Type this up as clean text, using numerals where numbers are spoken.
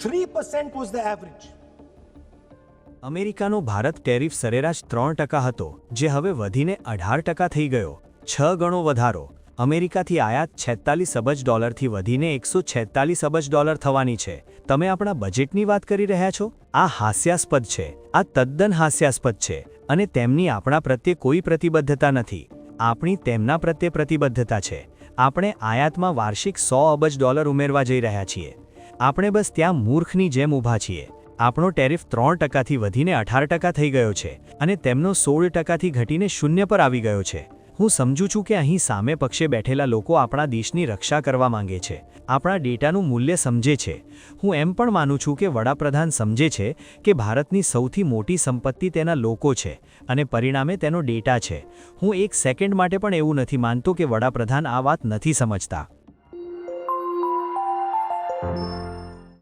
3% was the average. અમેરિકાનો Bharat tariff સરેરાશ 3% હતો, જે હવે વધીને 18% થઈ ગયો, 6 ગણો વધારો. અમેરિકાથી આયાત $46 અબજથી વધીને $146 અબજ થવાની છે. તમે આપણા બજેટની વાત કરી રહ્યા છો? આ હાસ્યાસ્પદ છે. આ તદ્દન હાસ્યાસ્પદ છે. અને તેમની આપણા પ્રત્યે કોઈ પ્રતિબદ્ધતા નથી. આપણી તેમના પ્રત્યે પ્રતિબદ્ધતા છે. આપણે આયાતમાં વાર્ષિક $100 અબજ ઉમેરવા જઈ રહ્યા છીએ. આપણે બસ ત્યાં મૂર્ખની જેમ ઊભા છીએ. આપણો ટેરિફ 3%થી વધીને 18% થઈ ગયો છે અને તેમનો 16%થી ઘટીને 0 પર આવી ગયો છે. હું સમજું છું કે અહીં સામે પક્ષે બેઠેલા લોકો આપણા દેશની રક્ષા કરવા માંગે છે, આપણા ડેટાનું મૂલ્ય સમજે છે. હું એમ પણ માનું છું કે વડાપ્રધાન સમજે છે કે ભારતની સૌથી મોટી સંપત્તિ તેના લોકો છે અને પરિણામે તેનો ડેટા છે. હું એક સેકન્ડ માટે પણ એવું નથી માનતો કે વડાપ્રધાન આ વાત નથી સમજતા.